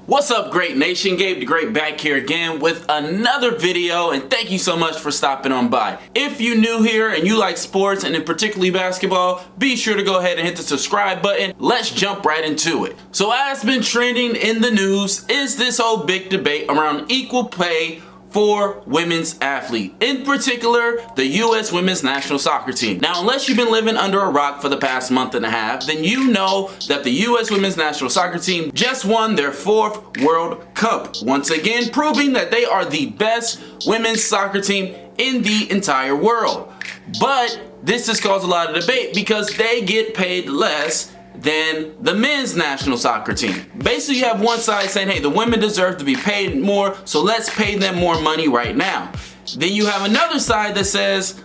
What's up, Great Nation? Gabe the Great back here again with another video, and thank you so much for stopping on by. If you're new here and you like sports and in particularly basketball, be sure to go ahead and hit the subscribe button. Let's jump right into it. So as been trending in the news is this whole big debate around equal pay for women's athletes, in particular the U.S. women's national soccer team. Now, unless you've been living under a rock for the past month and a half, then you know that the U.S. women's national soccer team just won their 4th World Cup, once again proving that they are the best women's soccer team in the entire world. But this has caused a lot of debate because they get paid less than the men's national soccer team. Basically, you have one side saying, hey, the women deserve to be paid more, so let's pay them more money right now. Then you have another side that says,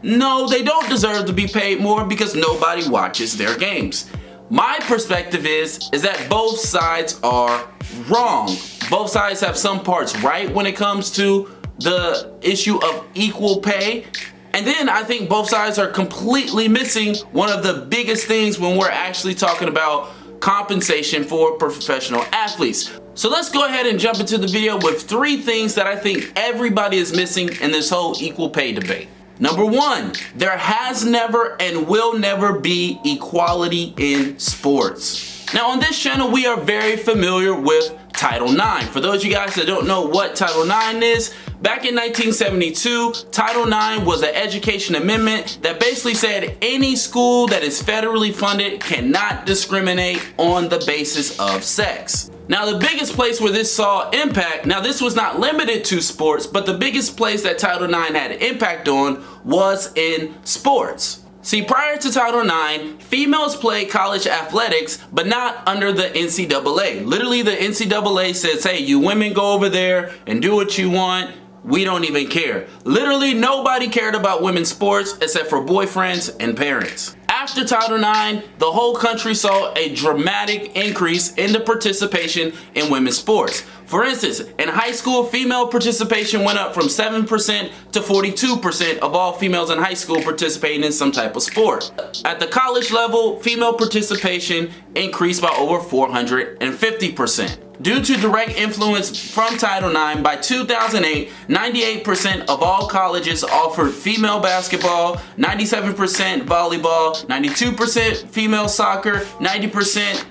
no, they don't deserve to be paid more because nobody watches their games. My perspective is that both sides are wrong. Both sides have some parts right when it comes to the issue of equal pay. And then I think both sides are completely missing one of the biggest things when we're actually talking about compensation for professional athletes. So let's go ahead and jump into the video with 3 things that I think everybody is missing in this whole equal pay debate. Number 1, there has never and will never be equality in sports. Now on this channel, we are very familiar with Title IX. For those of you guys that don't know what Title IX is, back in 1972, Title IX was an education amendment that basically said any school that is federally funded cannot discriminate on the basis of sex. Now the biggest place where this saw impact, now this was not limited to sports, but the biggest place that Title IX had impact on was in sports. See, prior to Title IX, females played college athletics, but not under the NCAA. Literally, the NCAA says, hey, you women go over there and do what you want. We don't even care. Literally, nobody cared about women's sports except for boyfriends and parents. After Title IX, the whole country saw a dramatic increase in the participation in women's sports. For instance, in high school, female participation went up from 7% to 42% of all females in high school participating in some type of sport. At the college level, female participation increased by over 450%. Due to direct influence from Title IX, by 2008, 98% of all colleges offered female basketball, 97% volleyball, 92% female soccer, 90%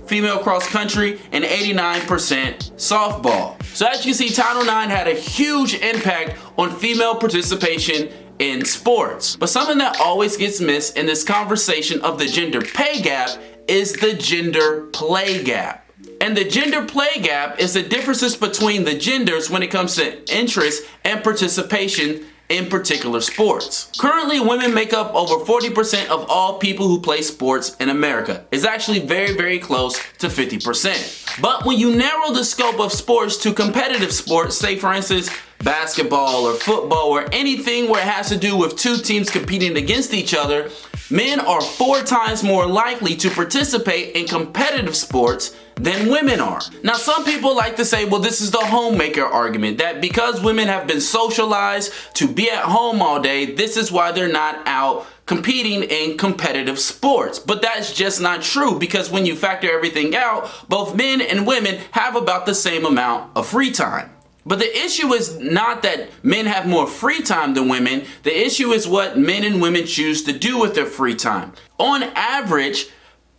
female cross country, and 89% softball. So as you see, Title IX had a huge impact on female participation in sports. But something that always gets missed in this conversation of the gender pay gap is the gender play gap. And the gender play gap is the differences between the genders when it comes to interest and participation in particular sports. Currently, women make up over 40% of all people who play sports in America. It's actually very, very close to 50%. But when you narrow the scope of sports to competitive sports, say for instance, basketball or football or anything where it has to do with 2 teams competing against each other, men are 4 times more likely to participate in competitive sports than women are. Now, some people like to say, well, this is the homemaker argument, that because women have been socialized to be at home all day, this is why they're not out competing in competitive sports. But that's just not true, because when you factor everything out, both men and women have about the same amount of free time. But the issue is not that men have more free time than women. The issue is what men and women choose to do with their free time. On average,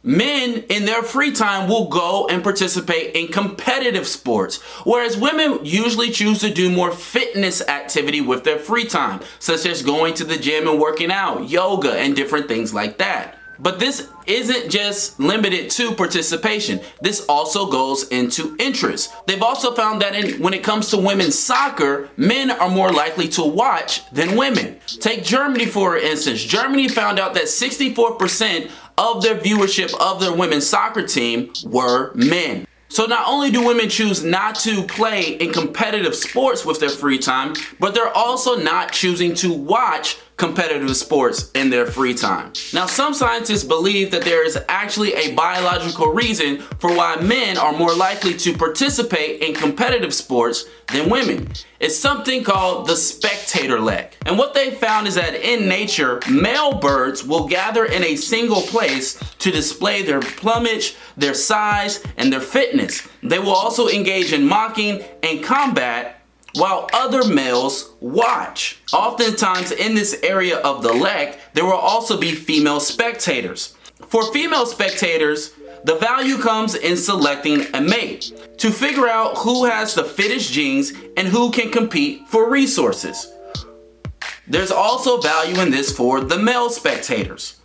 men in their free time will go and participate in competitive sports, whereas women usually choose to do more fitness activity with their free time, such as going to the gym and working out, yoga, and different things like that. But this isn't just limited to participation. This also goes into interest. They've also found that when it comes to women's soccer, men are more likely to watch than women. Take Germany for instance. Germany found out that 64% of their viewership of their women's soccer team were men. So not only do women choose not to play in competitive sports with their free time, but they're also not choosing to watch competitive sports in their free time. Now, some scientists believe that there is actually a biological reason for why men are more likely to participate in competitive sports than women. It's something called the spectator leg. And what they found is that in nature, male birds will gather in a single place to display their plumage, their size, and their fitness. They will also engage in mocking and combat while other males watch. Oftentimes in this area of the lek, there will also be female spectators. For female spectators, the value comes in selecting a mate to figure out who has the fittest genes and who can compete for resources. There's also value in this for the male spectators.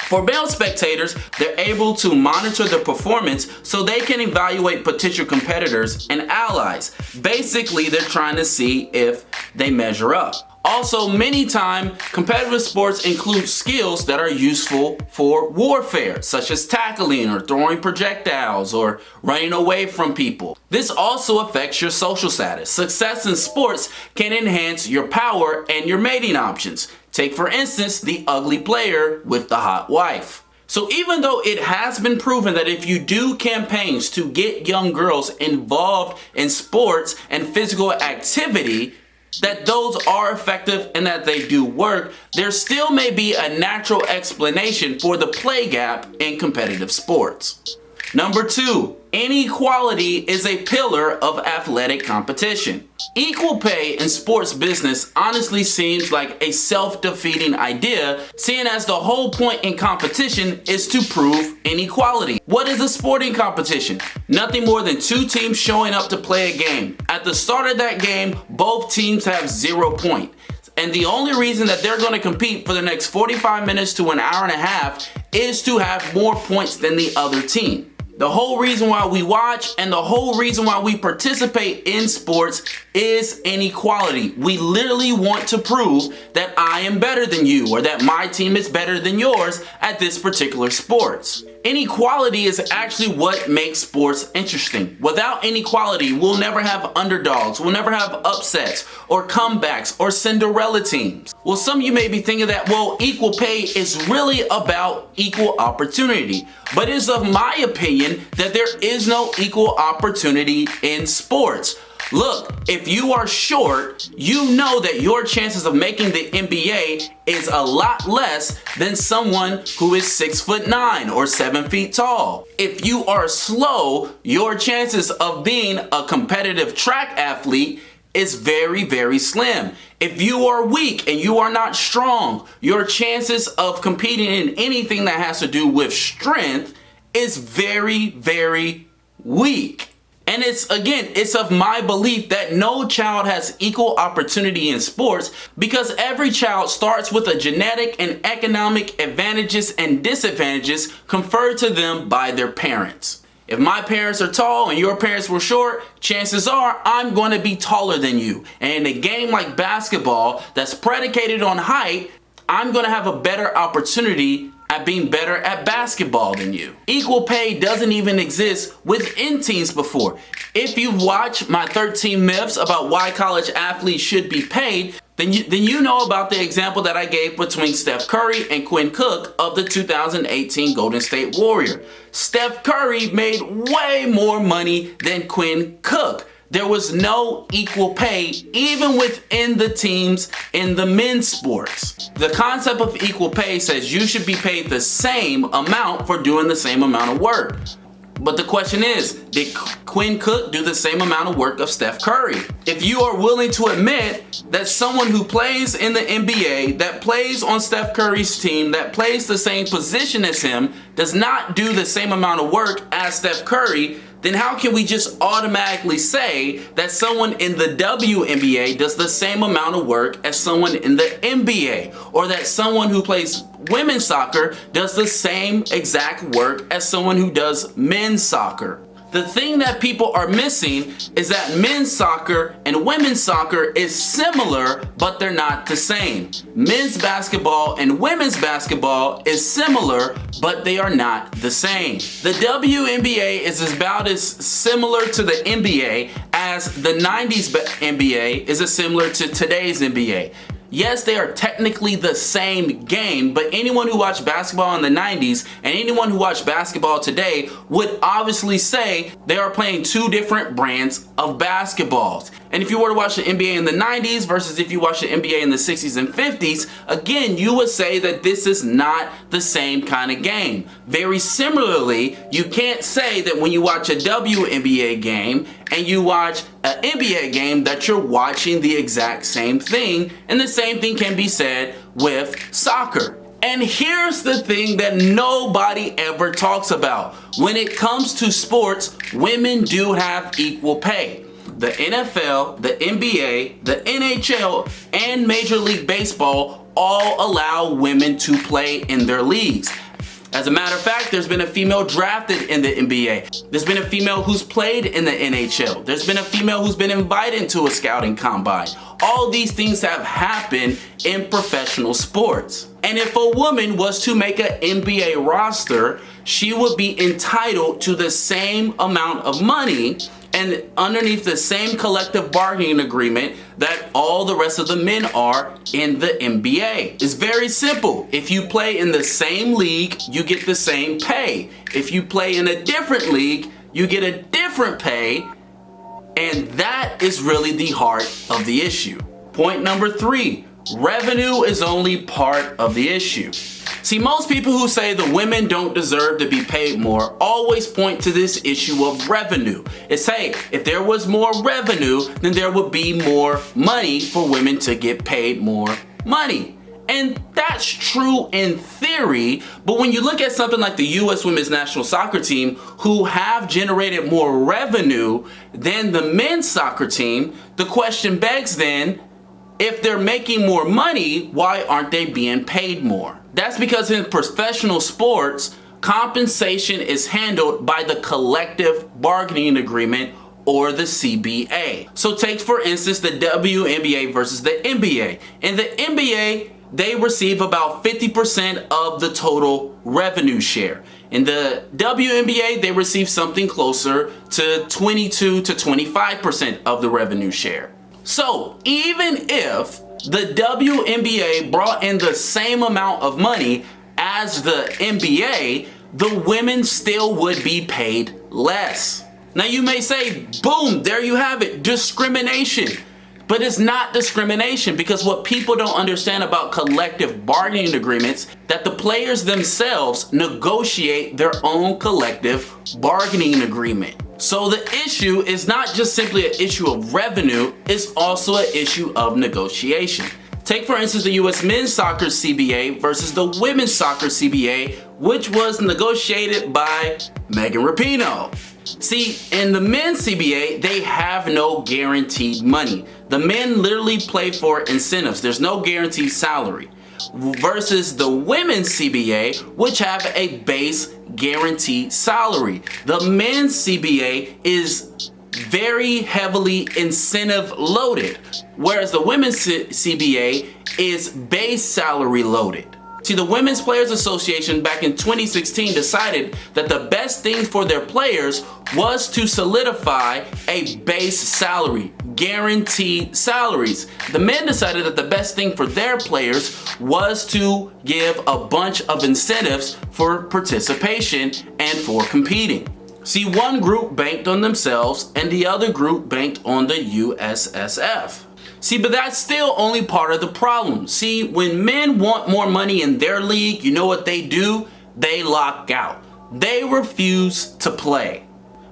For male spectators, they're able to monitor the performance so they can evaluate potential competitors and allies. Basically, they're trying to see if they measure up. Also, many times, competitive sports include skills that are useful for warfare, such as tackling or throwing projectiles or running away from people. This also affects your social status. Success in sports can enhance your power and your mating options. Take, for instance, the ugly player with the hot wife. So even though it has been proven that if you do campaigns to get young girls involved in sports and physical activity, that those are effective and that they do work, there still may be a natural explanation for the play gap in competitive sports. Number 2, inequality is a pillar of athletic competition. Equal pay in sports business honestly seems like a self-defeating idea, seeing as the whole point in competition is to prove inequality. What is a sporting competition? Nothing more than two teams showing up to play a game. At the start of that game, both teams have 0 points. And the only reason that they're going to compete for the next 45 minutes to an hour and a half is to have more points than the other team. The whole reason why we watch and the whole reason why we participate in sports is inequality. We literally want to prove that I am better than you or that my team is better than yours at this particular sports. Inequality is actually what makes sports interesting. Without inequality, we'll never have underdogs, we'll never have upsets or comebacks or Cinderella teams. Well, some of you may be thinking that, well, equal pay is really about equal opportunity. But it is of my opinion that there is no equal opportunity in sports. Look, if you are short, you know that your chances of making the NBA is a lot less than someone who is 6'9" or 7 feet tall. If you are slow, your chances of being a competitive track athlete is very, very slim. If you are weak and you are not strong, your chances of competing in anything that has to do with strength is very, very weak. And it's of my belief that no child has equal opportunity in sports because every child starts with a genetic and economic advantages and disadvantages conferred to them by their parents. If my parents are tall and your parents were short, chances are I'm going to be taller than you. And in a game like basketball that's predicated on height, I'm going to have a better opportunity at being better at basketball than you. Equal pay doesn't even exist within teams before. If you've watched my 13 myths about why college athletes should be paid, then you know about the example that I gave between Steph Curry and Quinn Cook of the 2018 Golden State Warriors. Steph Curry made way more money than Quinn Cook. There was no equal pay even within the teams in the men's sports. The concept of equal pay says you should be paid the same amount for doing the same amount of work. But the question is, did Quinn Cook do the same amount of work of Steph Curry? If you are willing to admit that someone who plays in the NBA, that plays on Steph Curry's team, that plays the same position as him, does not do the same amount of work as Steph Curry, then how can we just automatically say that someone in the WNBA does the same amount of work as someone in the NBA? Or that someone who plays women's soccer does the same exact work as someone who does men's soccer? The thing that people are missing is that men's soccer and women's soccer is similar, but they're not the same. Men's basketball and women's basketball is similar, but they are not the same. The WNBA is about as similar to the NBA as the 90s NBA is similar to today's NBA. Yes, they are technically the same game, but anyone who watched basketball in the 90s and anyone who watched basketball today would obviously say they are playing two different brands of basketballs. And if you were to watch the NBA in the 90s versus if you watch the NBA in the 60s and 50s, again, you would say that this is not the same kind of game. Very similarly, you can't say that when you watch a WNBA game and you watch an NBA game that you're watching the exact same thing, and the same thing can be said with soccer. And here's the thing that nobody ever talks about. When it comes to sports, women do have equal pay. The NFL, the NBA, the NHL, and Major League Baseball all allow women to play in their leagues. As a matter of fact, there's been a female drafted in the NBA. There's been a female who's played in the NHL. There's been a female who's been invited to a scouting combine. All these things have happened in professional sports. And if a woman was to make an NBA roster, she would be entitled to the same amount of money and underneath the same collective bargaining agreement that all the rest of the men are in the NBA. It's very simple. If you play in the same league, you get the same pay. If you play in a different league, you get a different pay. And that is really the heart of the issue. Point number 3, revenue is only part of the issue. See, most people who say the women don't deserve to be paid more always point to this issue of revenue. It's, hey, if there was more revenue, then there would be more money for women to get paid more money. And that's true in theory, but when you look at something like the U.S. Women's National Soccer Team, who have generated more revenue than the men's soccer team, the question begs then, if they're making more money, why aren't they being paid more? That's because in professional sports, compensation is handled by the collective bargaining agreement or the CBA. So take for instance the WNBA versus the NBA. In the NBA, they receive about 50% of the total revenue share. In the WNBA, they receive something closer to 22 to 25% of the revenue share. So even if the WNBA brought in the same amount of money as the NBA, the women still would be paid less. Now you may say, boom, there you have it, discrimination. But it's not discrimination, because what people don't understand about collective bargaining agreements, that the players themselves negotiate their own collective bargaining agreement. So the issue is not just simply an issue of revenue, it's also an issue of negotiation. Take for instance the US men's soccer CBA versus the women's soccer CBA, which was negotiated by Megan Rapinoe. See, in the men's CBA, they have no guaranteed money. The men literally play for incentives. There's no guaranteed salary. Versus the women's CBA, which have a base guaranteed salary. The men's CBA is very heavily incentive loaded, whereas the women's CBA is base salary loaded. See, the Women's Players Association back in 2016 decided that the best thing for their players was to solidify a base salary, guaranteed salaries. The men decided that the best thing for their players was to give a bunch of incentives for participation and for competing. See, one group banked on themselves and the other group banked on the USSF. See, but that's still only part of the problem. See, when men want more money in their league, you know what they do? They lock out. They refuse to play.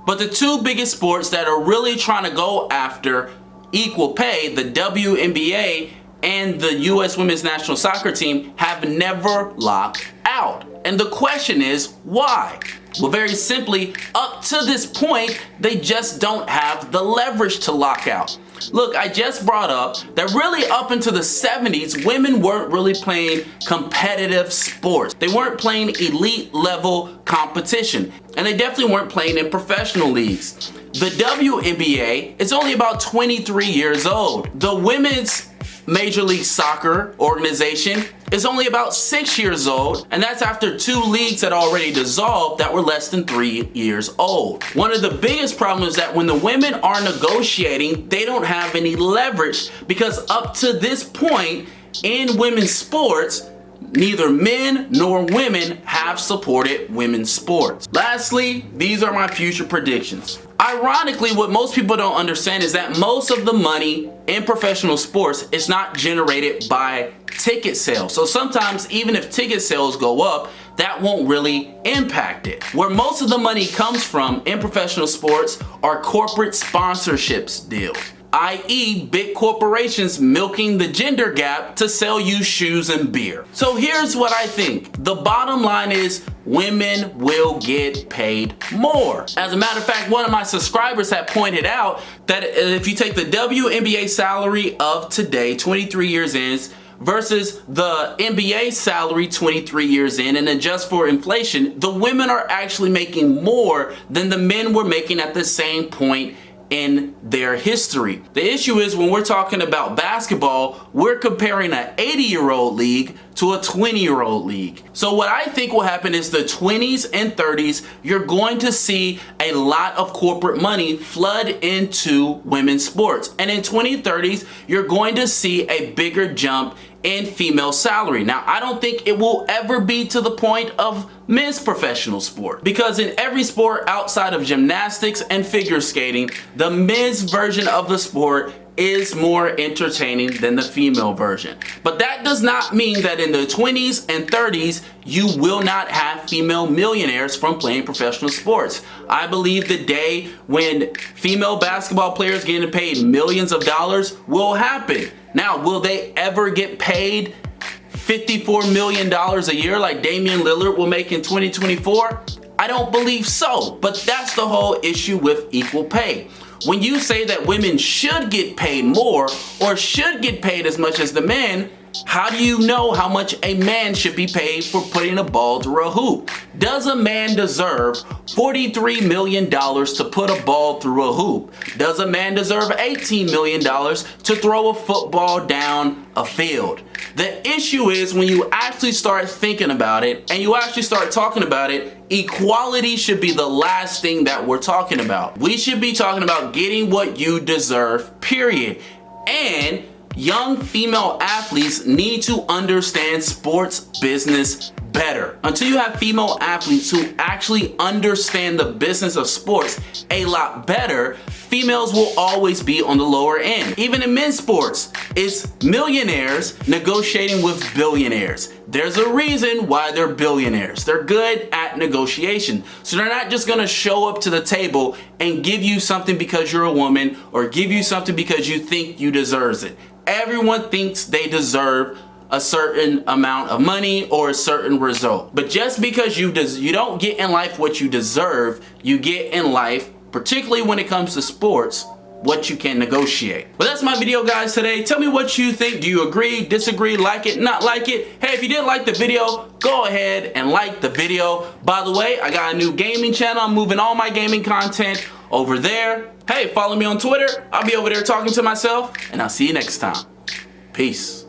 But the two biggest sports that are really trying to go after equal pay, the WNBA and the US Women's National Soccer Team, have never locked out. And the question is, why? Well, very simply, up to this point, they just don't have the leverage to lock out. Look, I just brought up that really up into the 70s, women weren't really playing competitive sports. They weren't playing elite level competition, and they definitely weren't playing in professional leagues. The WNBA is only about 23 years old. The Women's Major League Soccer organization is only about 6 years old, and that's after 2 leagues had already dissolved that were less than 3 years old. One of the biggest problems is that when the women are negotiating, they don't have any leverage, because up to this point, in women's sports, neither men nor women have supported women's sports. Lastly, these are my future predictions. Ironically, what most people don't understand is that most of the money in professional sports is not generated by ticket sales. So sometimes even if ticket sales go up, that won't really impact it. Where most of the money comes from in professional sports are corporate sponsorships deals, i.e. big corporations milking the gender gap to sell you shoes and beer. So here's what I think. The bottom line is women will get paid more. As a matter of fact, one of my subscribers had pointed out that if you take the WNBA salary of today, 23 years in, versus the NBA salary 23 years in and adjust for inflation, the women are actually making more than the men were making at the same point in their history. The issue is when we're talking about basketball, we're comparing an 80-year-old league to a 20-year-old league. So what I think will happen is the 20s and 30s, you're going to see a lot of corporate money flood into women's sports. And in 2030s, you're going to see a bigger jump in female salary. Now, I don't think it will ever be to the point of men's professional sport, because in every sport outside of gymnastics and figure skating, the men's version of the sport is more entertaining than the female version. But that does not mean that in the 20s and 30s, you will not have female millionaires from playing professional sports. I believe the day when female basketball players getting paid millions of dollars will happen. Now, will they ever get paid $54 million a year like Damian Lillard will make in 2024? I don't believe so, but that's the whole issue with equal pay. When you say that women should get paid more or should get paid as much as the men, how do you know how much a man should be paid for putting a ball through a hoop? Does a man deserve $43 million to put a ball through a hoop? Does a man deserve $18 million to throw a football down a field? The issue is when you actually start thinking about it and you actually start talking about it, equality should be the last thing that we're talking about. We should be talking about getting what you deserve, period. And young female athletes need to understand sports business better. Until you have female athletes who actually understand the business of sports a lot better, females will always be on the lower end. Even in men's sports, it's millionaires negotiating with billionaires. There's a reason why they're billionaires. They're good at negotiation. So they're not just gonna show up to the table and give you something because you're a woman or give you something because you think you deserve it. Everyone thinks they deserve a certain amount of money or a certain result. But just because you don't get in life what you deserve, you get in life, particularly when it comes to sports, what you can negotiate. But that's my video, guys, today. Tell me what you think. Do you agree, disagree, like it, not like it? Hey, if you did like the video, go ahead and like the video. By the way, I got a new gaming channel. I'm moving all my gaming content over there. Hey, follow me on Twitter. I'll be over there talking to myself, and I'll see you next time. Peace.